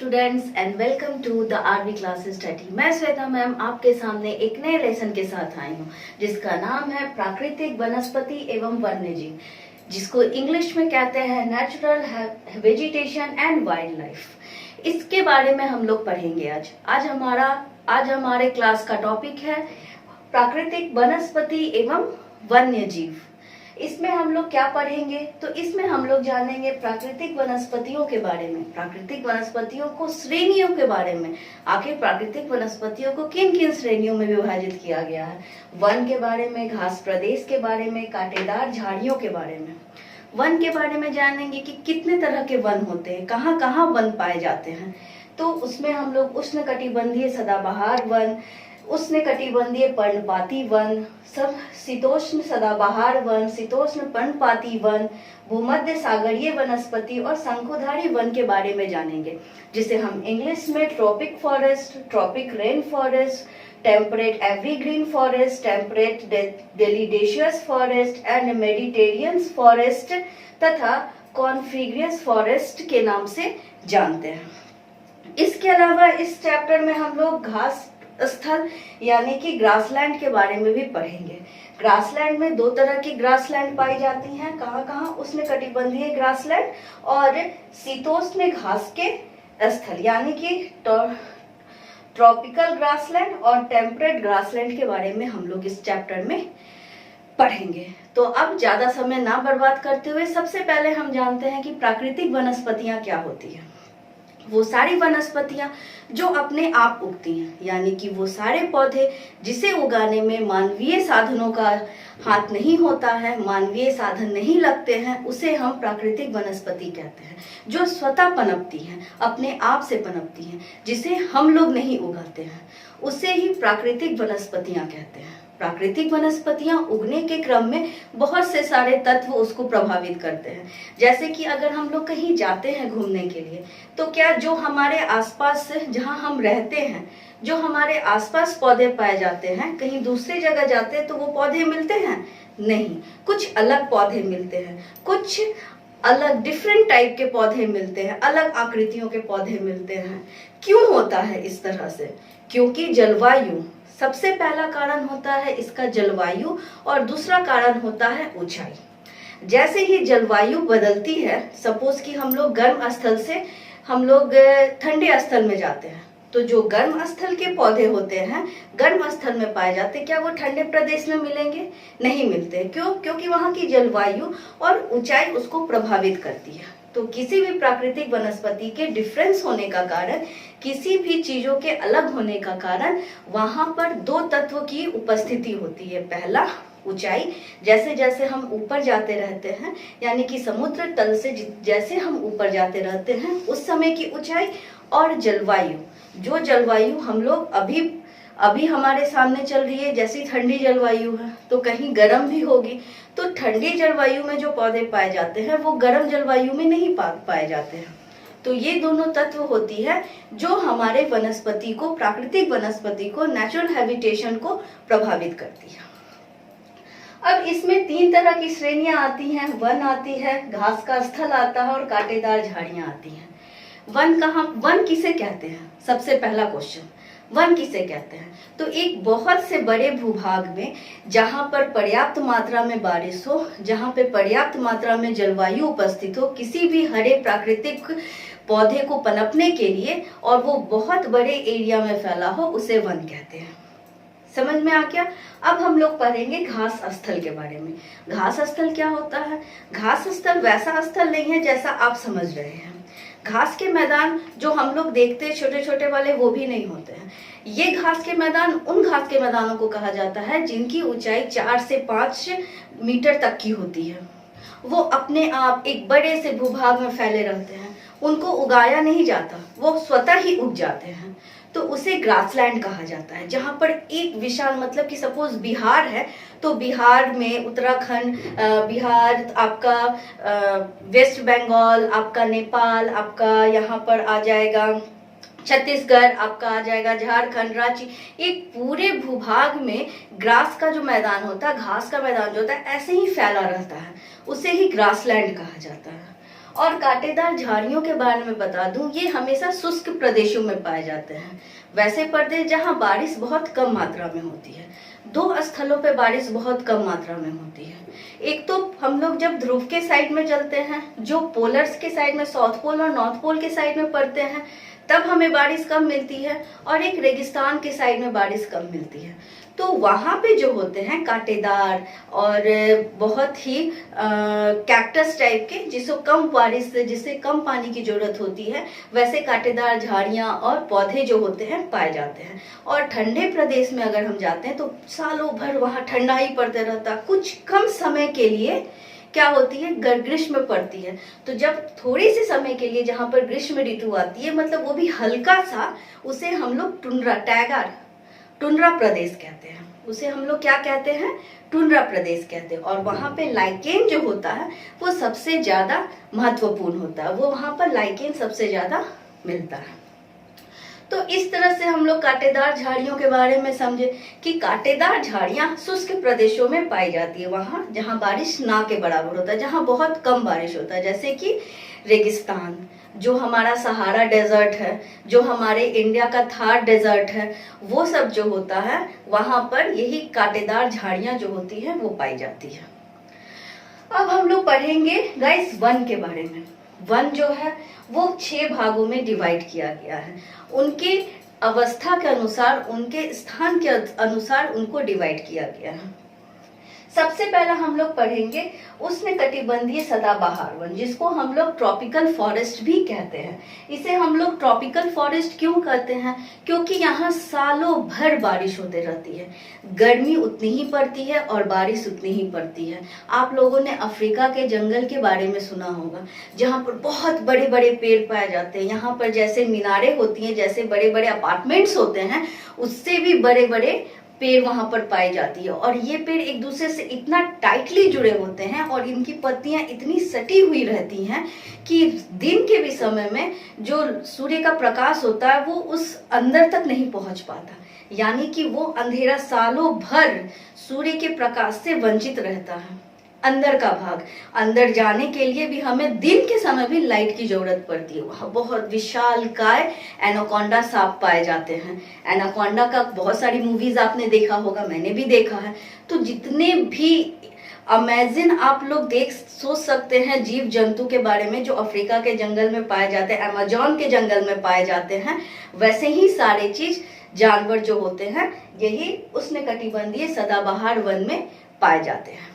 Students and welcome to the RV classes study. मैं Shweta ma'am आपके सामने एक नए लेसन के साथ आई हूँ जिसका नाम है प्राकृतिक वनस्पति एवं वन्यजीव, जिसको इंग्लिश में कहते हैं natural vegetation and wild life. इसके बारे में हम लोग पढ़ेंगे आज हमारे क्लास का टॉपिक है प्राकृतिक वनस्पति एवं वन्यजीव। इसमें हम लोग क्या पढ़ेंगे, तो इसमें हम लोग जानेंगे प्राकृतिक वनस्पतियों के बारे में, प्राकृतिक वनस्पतियों को श्रेणियों के बारे में। आखिर प्राकृतिक वनस्पतियों को किन किन श्रेणियों में विभाजित किया गया है, वन के बारे में, घास प्रदेश के बारे में, कांटेदार झाड़ियों के बारे में। वन के बारे में जानेंगे कि कितने तरह के वन होते हैं, कहाँ कहाँ वन पाए जाते हैं। तो उसमें हम लोग उष्णकटिबंधीय सदाबहार वन, उष्णकटिबंधीय पर्णपाती वन, सब शीतोष्ण सदाबहार वन, शीतोष्ण पर्णपाती वन, भूमध्य सागरीय वनस्पति और शंकुधारी वन के बारे में जानेंगे, जिसे हम इंग्लिश में tropic forest, tropic rain forest, temperate evergreen forest, temperate deciduous forest and Mediterranean forest तथा कॉन्फिग्रियस फॉरेस्ट के नाम से जानते हैं। इसके अलावा इस चैप्टर में हम लोग घास स्थल यानी कि ग्रासलैंड के बारे में भी पढ़ेंगे। ग्रासलैंड में दो तरह की ग्रासलैंड पाई जाती हैं, कहाँ कहाँ, उष्णकटिबंधीय ग्रासलैंड और शीतोष्ण घास के स्थल यानी कि ट्रॉपिकल ग्रासलैंड और टेम्परेट ग्रासलैंड के बारे में हम लोग इस चैप्टर में पढ़ेंगे। तो अब ज्यादा समय ना बर्बाद करते हुए सबसे पहले हम जानते हैं कि प्राकृतिक वनस्पतियां क्या होती हैं। वो सारी वनस्पतियां जो अपने आप उगती हैं, यानी कि वो सारे पौधे जिसे उगाने में मानवीय साधनों का हाथ नहीं होता है, मानवीय साधन नहीं लगते हैं, उसे हम प्राकृतिक वनस्पति कहते हैं। जो स्वतः पनपती हैं, अपने आप से पनपती हैं, जिसे हम लोग नहीं उगाते हैं, उसे ही प्राकृतिक वनस्पतियां कहते हैं। प्राकृतिक वनस्पतियां उगने के क्रम में बहुत से सारे तत्व उसको प्रभावित करते हैं। जैसे कि अगर हम लोग कहीं जाते हैं घूमने के लिए, तो क्या जो हमारे आसपास जहां हम रहते हैं, जो हमारे आसपास पौधे पाए जाते हैं, कहीं दूसरी जगह जाते हैं तो वो पौधे मिलते हैं? नहीं, कुछ अलग पौधे मिलते हैं, कुछ अलग डिफरेंट टाइप के पौधे मिलते हैं, अलग आकृतियों के पौधे मिलते हैं। क्यों होता है इस तरह से? क्योंकि जलवायु सबसे पहला कारण होता है इसका, जलवायु, और दूसरा कारण होता है ऊंचाई। जैसे ही जलवायु बदलती है, सपोज कि हम लोग गर्म स्थल से हम लोग ठंडे स्थल में जाते हैं, तो जो गर्म स्थल के पौधे होते हैं, गर्म स्थल में पाए जाते हैं, क्या वो ठंडे प्रदेश में मिलेंगे? नहीं मिलते। क्यों? क्योंकि वहां की जलवायु और ऊंचाई उसको प्रभावित करती है। तो किसी भी प्राकृतिक वनस्पति के डिफरेंस होने का कारण, किसी भी चीजों के अलग होने का कारण, वहां पर दो तत्व की उपस्थिति होती है। पहला ऊंचाई, जैसे जैसे हम ऊपर जाते रहते हैं, यानी कि समुद्र तल से जैसे हम ऊपर जाते रहते हैं उस समय की ऊंचाई, और जलवायु, जो जलवायु हम लोग अभी हमारे सामने चल रही है, जैसी ठंडी जलवायु है तो कहीं गर्म भी होगी, तो ठंडी जलवायु में जो पौधे पाए जाते हैं वो गर्म जलवायु में नहीं पाए जाते हैं। तो ये दोनों तत्व होती है जो हमारे वनस्पति को, प्राकृतिक वनस्पति को, नेचुरल हैबिटेशन को प्रभावित करती है। अब इसमें तीन तरह की श्रेणियां आती हैं, वन आती है, घास का स्थल आता है और कांटेदार झाड़ियां आती हैं। वन किसे कहते हैं? सबसे पहला क्वेश्चन, वन किसे कहते हैं? तो एक बहुत से बड़े भूभाग में जहां पर पर्याप्त मात्रा में बारिश हो, जहां पे पर्याप्त मात्रा में जलवायु उपस्थित हो, किसी भी हरे प्राकृतिक पौधे को पनपने के लिए, और वो बहुत बड़े एरिया में फैला हो, उसे वन कहते हैं। समझ में आ गया? अब हम लोग पढ़ेंगे घास स्थल के बारे में। घास स्थल क्या होता है? घास स्थल वैसा स्थल नहीं है जैसा आप समझ रहे हैं। घास के मैदान जो हम लोग देखते हैं छोटे छोटे वाले, वो भी नहीं होते हैं। ये घास के मैदान उन घास के मैदानों को कहा जाता है जिनकी ऊंचाई 4 से 5 मीटर तक की होती है। वो अपने आप एक बड़े से भूभाग में फैले रहते हैं, उनको उगाया नहीं जाता, वो स्वतः ही उग जाते हैं। तो उसे ग्रासलैंड कहा जाता है, जहां पर एक विशाल, मतलब कि सपोज बिहार है तो बिहार में उत्तराखंड, बिहार आपका, वेस्ट बंगाल आपका, नेपाल आपका, यहाँ पर आ जाएगा छत्तीसगढ़ आपका, आ जाएगा झारखंड, रांची। एक पूरे भूभाग में ग्रास का जो मैदान होता है, घास का मैदान जो होता है, ऐसे ही फैला रहता है, उसे ही ग्रासलैंड कहा जाता है। और कांटेदार झाड़ियों के बारे में बता दूं, ये हमेशा शुष्क प्रदेशों में पाए जाते हैं। वैसे प्रदेश जहां बारिश बहुत कम मात्रा में होती है, दो स्थलों पे बारिश बहुत कम मात्रा में होती है। एक तो हम लोग जब ध्रुव के साइड में चलते हैं, जो पोलर्स के साइड में, साउथ पोल और नॉर्थ पोल के साइड में पड़ते हैं, तब हमें बारिश कम मिलती है, और एक रेगिस्तान के साइड में बारिश कम मिलती है। तो वहां पे जो होते हैं कांटेदार और बहुत ही कैक्टस टाइप के, जिसको कम बारिश से, जिससे कम पानी की जरूरत होती है, वैसे कांटेदार झाड़ियां और पौधे जो होते हैं पाए जाते हैं। और ठंडे प्रदेश में अगर हम जाते हैं तो सालों भर वहां ठंडा ही पड़ता रहता, कुछ कम समय के लिए क्या होती है, ग्रीष्म पड़ती है। तो जब थोड़ी सी समय के लिए जहां पर ग्रीष्म ऋतु आती है, मतलब वो भी हल्का सा, उसे हम लोग टुंड्रा प्रदेश कहते हैं। उसे हम लोग क्या कहते हैं, टुंड्रा प्रदेश कहते हैं। और वहां पे लाइकेन जो होता है वो सबसे ज्यादा महत्वपूर्ण होता है, वो वहां पर लाइकेन सबसे ज्यादा मिलता है। तो इस तरह से हम लोग कांटेदार झाड़ियों के बारे में समझे कि कांटेदार झाड़ियां शुष्क प्रदेशों में पाई जाती है, वहां जहां बारिश ना के बराबर होता है, जहां बहुत कम बारिश होता है, जैसे कि रेगिस्तान, जो हमारा सहारा डेजर्ट है, जो हमारे इंडिया का थार डेजर्ट है, वो सब जो होता है वहां पर यही कांटेदार झाड़ियां जो होती है वो पाई जाती है। अब हम लोग पढ़ेंगे गाइस वन के बारे में। वन जो है वो 6 भागों में डिवाइड किया गया है, उनके अवस्था के अनुसार, उनके स्थान के अनुसार उनको डिवाइड किया गया है। सबसे पहला हम लोग पढ़ेंगे उष्णकटिबंधीय सदाबहार वन, जिसको हम लोग ट्रॉपिकल फॉरेस्ट भी कहते हैं। इसे हम लोग ट्रॉपिकल फॉरेस्ट क्यों कहते हैं, क्योंकि यहाँ सालों भर बारिश होते रहती है, गर्मी उतनी ही पड़ती है और बारिश उतनी ही पड़ती है। आप लोगों ने अफ्रीका के जंगल के बारे में सुना होगा, जहाँ पर बहुत बड़े बड़े पेड़ पाए जाते हैं। यहाँ पर जैसे मीनारें होती हैं, जैसे बड़े बड़े अपार्टमेंट्स होते हैं, उससे भी बड़े बड़े पेड़ वहां पर पाई जाती है। और ये पेड़ एक दूसरे से इतना टाइटली जुड़े होते हैं और इनकी पत्तियां इतनी सटी हुई रहती हैं कि दिन के भी समय में जो सूर्य का प्रकाश होता है वो उस अंदर तक नहीं पहुंच पाता, यानी कि वो अंधेरा सालों भर सूर्य के प्रकाश से वंचित रहता है। अंदर का भाग, अंदर जाने के लिए भी हमें दिन के समय भी लाइट की जरूरत पड़ती है। वहाँ बहुत विशाल काय एनाकोंडा सांप पाए जाते हैं। एनाकोंडा का बहुत सारी मूवीज आपने देखा होगा, मैंने भी देखा है। तो जितने भी अमेजिंग आप लोग सोच सकते हैं जीव जंतु के बारे में जो अफ्रीका के जंगल में पाए जाते हैं, अमेजोन के जंगल में पाए जाते हैं, वैसे ही सारे चीज जानवर जो होते हैं यही उष्णकटिबंधीय सदाबहार वन में पाए जाते हैं।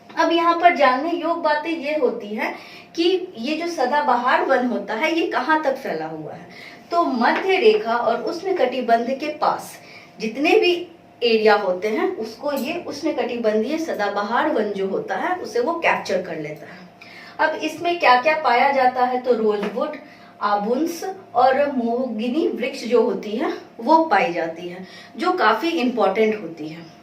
अब यहाँ पर जानने योग्य बातें ये होती हैं कि ये जो सदाबहार वन होता है ये कहाँ तक फैला हुआ है। तो मध्य रेखा और उष्णकटिबंध के पास जितने भी एरिया होते हैं उसको ये उष्णकटिबंधीय सदाबहार वन जो होता है उसे वो कैप्चर कर लेता है। अब इसमें क्या क्या पाया जाता है, तो रोजवुड, आबुंस और मोहगिनी वृक्ष जो होती है वो पाई जाती है, जो काफी इंपॉर्टेंट होती है।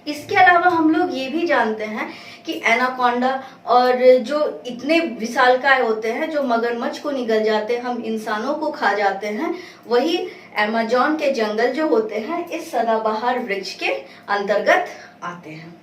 इसके अलावा हम लोग ये भी जानते हैं कि एनाकोंडा और जो इतने विशालकाय होते हैं जो मगरमच्छ को निगल जाते हैं, हम इंसानों को खा जाते हैं, वही अमेजोन के जंगल जो होते हैं इस सदाबहार वृक्ष के अंतर्गत आते हैं।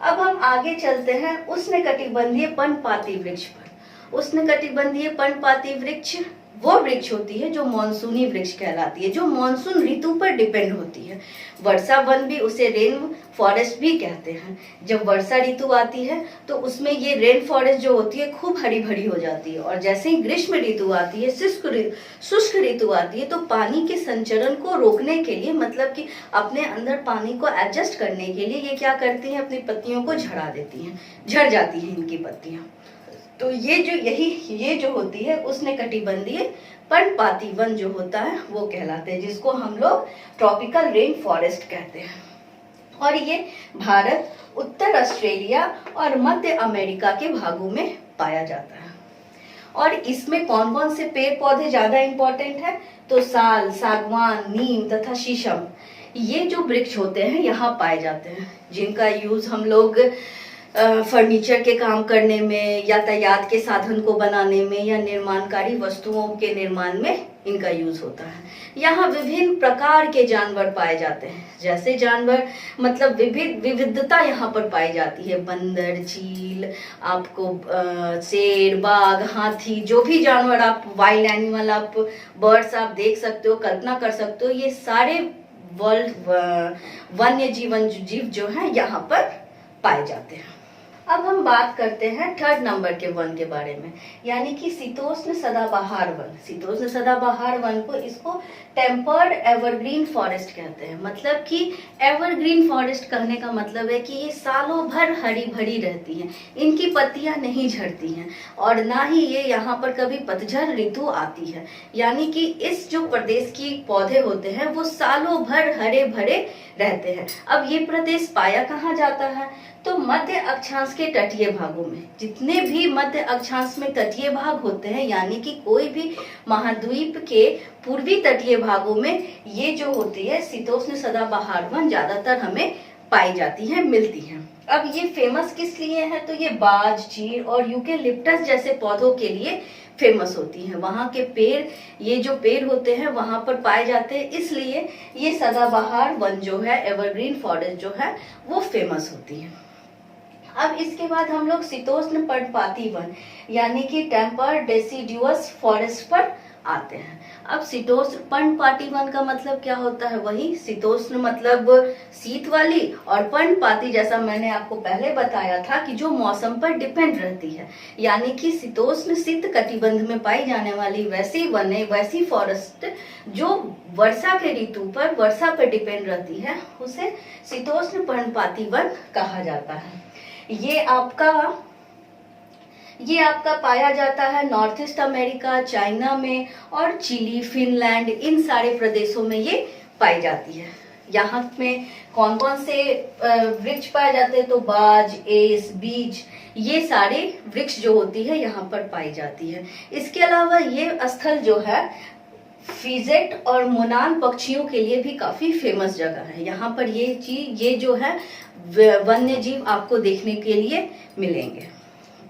अब हम आगे चलते हैं उष्णकटिबंधीय पर्णपाती वृक्ष पर। उष्णकटिबंधीय पर्णपाती वृक्ष वो वृक्ष होती है जो मानसूनी वृक्ष कहलाती है, जो मानसून ऋतु पर डिपेंड होती है। वर्षा वन भी, उसे रेन फॉरेस्ट भी कहते हैं। जब वर्षा ऋतु आती है तो उसमें ये रेन फॉरेस्ट जो होती है खूब हरी भरी हो जाती है, और जैसे ही ग्रीष्म ऋतु आती है, शुष्क ऋतु आती है, तो पानी के संचरण को रोकने के लिए, मतलब कि अपने अंदर पानी को एडजस्ट करने के लिए ये क्या करती हैं, अपनी पत्तियों को झड़ा देती हैं, झड़ जाती हैं इनकी पत्तियां। तो ये जो होती है उष्णकटिबंधीय पर्णपाती वन जो होता है वो कहलाते हैं, जिसको हम लोग ट्रॉपिकल रेन फॉरेस्ट कहते हैं। और ये भारत, उत्तर ऑस्ट्रेलिया और मध्य अमेरिका के भागों में पाया जाता है। और इसमें कौन कौन से पेड़ पौधे ज्यादा इंपॉर्टेंट है, तो साल, सागवान, नीम तथा शीशम, ये जो वृक्ष होते हैं यहाँ पाए जाते हैं, जिनका यूज हम लोग फर्नीचर के काम करने में, यातायात के साधन को बनाने में या निर्माणकारी वस्तुओं के निर्माण में इनका यूज होता है। यहाँ विभिन्न प्रकार के जानवर पाए जाते हैं, जैसे जानवर मतलब विविधता यहाँ पर पाई जाती है। बंदर, चील, आपको शेर, बाघ, हाथी, जो भी जानवर आप वाइल्ड एनिमल, आप बर्ड्स आप देख सकते हो, कल्पना कर सकते हो, ये सारे वन्य जीव जो है यहाँ पर पाए जाते हैं। अब हम बात करते हैं थर्ड नंबर के वन के बारे में, यानी कि शीतोष्ण सदाबहार वन। शीतोष्ण सदाबहार वन को इसको टेम्पर्ड एवरग्रीन फॉरेस्ट कहते हैं। मतलब कि एवरग्रीन फॉरेस्ट कहने का मतलब है कि ये सालों भर हरी भरी रहती हैं, इनकी पत्तियां नहीं झड़ती हैं और ना ही ये यहाँ पर कभी पतझड़ ऋतु आती है। यानी कि इस जो प्रदेश की पौधे होते हैं वो सालों भर हरे भरे रहते हैं। अब ये प्रदेश पाया कहाँ जाता है? तो मध्य अक्षांश के तटीय भागों में। जितने भी मध्य अक्षांश में तटीय भाग होते हैं, यानी कि कोई भी महाद्वीप के पूर्वी तटीय भागों में ये जो होती है शीतोष्ण सदाबहार वन ज्यादातर हमें पाई जाती है, मिलती है। अब ये फेमस किस लिए है? तो ये बाज, चीड़ और यूकेलिप्टस जैसे पौधों के लिए फेमस होती हैं। वहाँ के पेड़, ये जो पेड़ होते हैं वहां पर पाए जाते हैं, इसलिए ये सदाबहार वन जो है, एवरग्रीन फॉरेस्ट जो है, वो फेमस होती है। अब इसके बाद हम लोग शीतोष्ण पर्णपाती वन यानी कि टेम्पर्ड डेसिडुअस फॉरेस्ट पर आते हैं। अब शीतोष्ण पर्णपाती वन का मतलब क्या होता है? वही शीतोष्ण मतलब शीत वाली, और पर्णपाती जैसा मैंने आपको पहले बताया था कि जो मौसम पर डिपेंड रहती है, यानी कि शीतोष्ण शीत कटिबंध में पाई जाने वाली वैसी वने, वैसी फॉरेस्ट जो वर्षा के ऋतु पर, वर्षा पर डिपेंड रहती है, उसे शीतोष्ण पर्णपाती वन कहा जाता है। ये आपका पाया जाता है नॉर्थ ईस्ट अमेरिका, चाइना में और चिली, फिनलैंड, इन सारे प्रदेशों में ये पाई जाती है। यहाँ में कौन कौन से वृक्ष पाए जाते हैं? तो बाज, एस, बीज, ये सारे वृक्ष जो होती है यहाँ पर पाई जाती है। इसके अलावा ये स्थल जो है फीजेट और मोनान पक्षियों के लिए भी काफी फेमस जगह है। यहाँ पर ये जो है वन्य जीव आपको देखने के लिए मिलेंगे।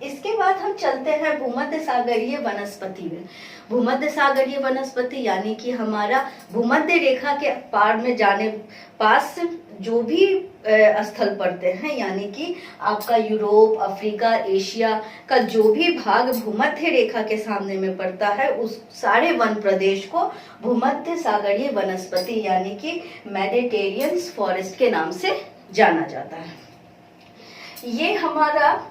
इसके बाद हम चलते हैं भूमध्य सागरीय वनस्पति में। भूमध्य सागरीय वनस्पति यानी कि हमारा भूमध्य रेखा के पार में जाने पास जो भी स्थल पड़ते हैं, यानी कि आपका यूरोप, अफ्रीका, एशिया का जो भी भाग भूमध्य रेखा के सामने में पड़ता है, उस सारे वन प्रदेश को भूमध्य सागरीय वनस्पति यानी कि मेडिटेरियन फॉरेस्ट के नाम से जाना जाता है। ये हमारा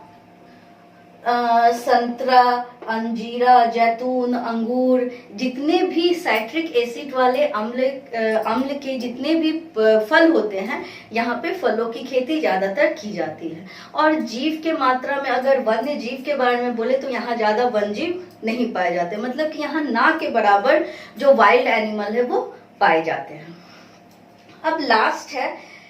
संतरा, अंजीरा, जैतून, अंगूर, जितने भी साइट्रिक एसिड वाले अम्ल के जितने भी फल होते हैं, यहाँ पे फलों की खेती ज्यादातर की जाती है। और जीव के मात्रा में अगर वन्य जीव के बारे में बोले तो यहाँ ज्यादा वन जीव नहीं पाए जाते, मतलब कि यहाँ ना के बराबर जो वाइल्ड एनिमल है वो पाए जाते हैं। अब लास्ट है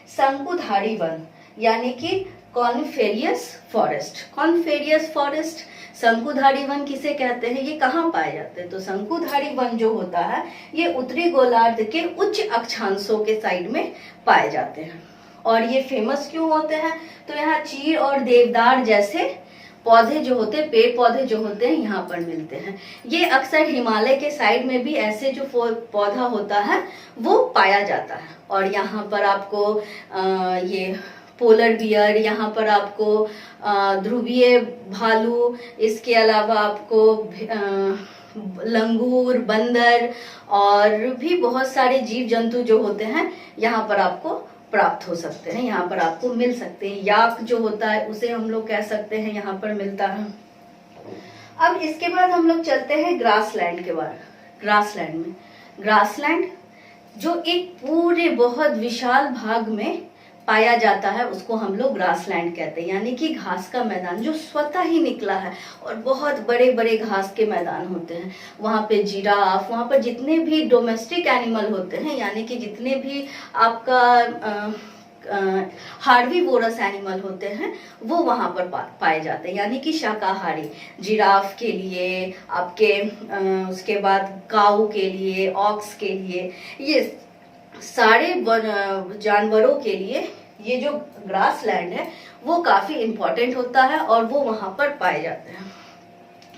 शंकुधारी वन यानी कि कॉनिफेरियस फॉरेस्ट। कॉनिफेरियस फॉरेस्ट, शंकुधारी वन किसे कहते हैं? ये कहाँ पाए जाते हैं? तो शंकुधारी वन जो होता है ये उत्तरी गोलार्ध के उच्च अक्षांशों के साइड में पाए जाते हैं। और ये फेमस क्यों होते हैं? तो यहाँ चीड़ और देवदार जैसे पौधे जो होते हैं, पेड़ पौधे जो होते हैं, यहाँ पर मिलते हैं। ये अक्सर हिमालय के साइड में भी ऐसे जो पौधा होता है वो पाया जाता है। और यहाँ पर आपको ये पोलर बियर, यहाँ पर आपको ध्रुवीय भालू, इसके अलावा आपको लंगूर, बंदर और भी बहुत सारे जीव जंतु जो होते हैं यहाँ पर आपको प्राप्त हो सकते हैं, यहाँ पर आपको मिल सकते हैं। याक जो होता है उसे हम लोग कह सकते हैं, यहाँ पर मिलता है। अब इसके बाद हम लोग चलते हैं ग्रासलैंड के बाद। ग्रासलैंड में, ग्रासलैंड जो एक पूरे बहुत विशाल भाग में पाया जाता है उसको हम लोग ग्रासलैंड कहते हैं, यानी कि घास का मैदान जो स्वतः ही निकला है और बहुत बड़े बड़े घास के मैदान होते हैं। वहाँ पे जिराफ, वहाँ पर जितने भी डोमेस्टिक एनिमल होते हैं, यानी कि जितने भी आपका हार्बीवोरस एनिमल होते हैं वो वहाँ पर पाए जाते हैं, यानी कि शाकाहारी। जिराफ के लिए आपके उसके बाद काऊ के लिए, ऑक्स के लिए, ये सारे जानवरों के लिए ये जो ग्रासलैंड है वो काफी इम्पोर्टेंट होता है और वो वहां पर पाए जाते हैं।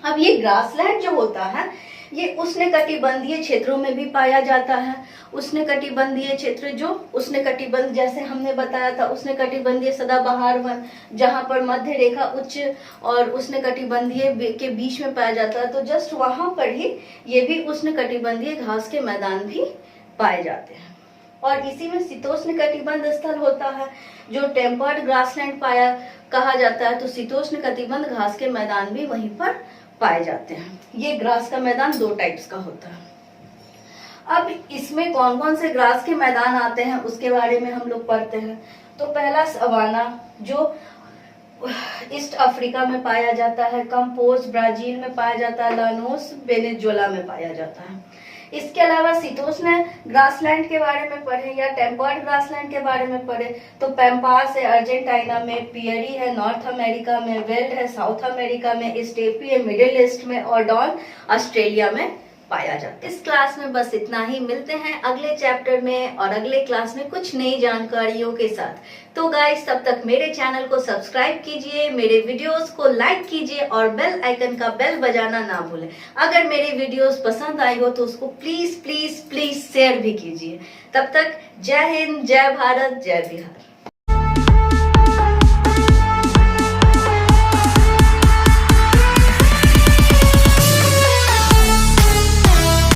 अब ये ग्रासलैंड जो होता है ये उष्णकटिबंधीय क्षेत्रों में भी पाया जाता है। उष्णकटिबंधीय क्षेत्र जो उष्णकटिबंध, जैसे हमने बताया था, उष्णकटिबंधीय सदाबहार वन जहाँ पर मध्य रेखा उच्च और उष्णकटिबंधीय के बीच में पाया जाता है, तो जस्ट वहां पर ही ये भी उष्णकटिबंधीय घास के मैदान भी पाए जाते हैं। और इसी में शीतोष्ण कटिबंध स्थल होता है जो टेम्पर्ड ग्रासलैंड कहा जाता है। तो शीतोष्ण कटिबंध घास के मैदान भी वहीं पर पाए जाते हैं। ये ग्रास का मैदान 2 टाइप्स का होता है। अब इसमें कौन कौन से ग्रास के मैदान आते हैं उसके बारे में हम लोग पढ़ते हैं। तो पहला सवाना जो ईस्ट अफ्रीका में पाया जाता है, कंपोज ब्राजील में पाया जाता है, लानोस वेनेजुएला में पाया जाता है। इसके अलावा शीतोष्ण ग्रासलैंड के बारे में पढ़े या टेम्पर्ड ग्रासलैंड के बारे में पढ़े तो पैम्पास है अर्जेंटीना में, पियरी है नॉर्थ अमेरिका में, वेल्ड है साउथ अमेरिका में, स्टेपी है मिडिल ईस्ट में और डॉन ऑस्ट्रेलिया में पाया जाता है। इस क्लास में बस इतना ही। मिलते हैं अगले चैप्टर में और अगले क्लास में कुछ नई जानकारियों के साथ। तो गाइस, तब तक मेरे चैनल को सब्सक्राइब कीजिए, मेरे वीडियोस को लाइक कीजिए और बेल आइकन का बेल बजाना ना भूलें। अगर मेरे वीडियोस पसंद आई हो तो उसको प्लीज प्लीज प्लीज शेयर भी कीजिए। तब तक जय हिंद, जय भारत, जय बिहार।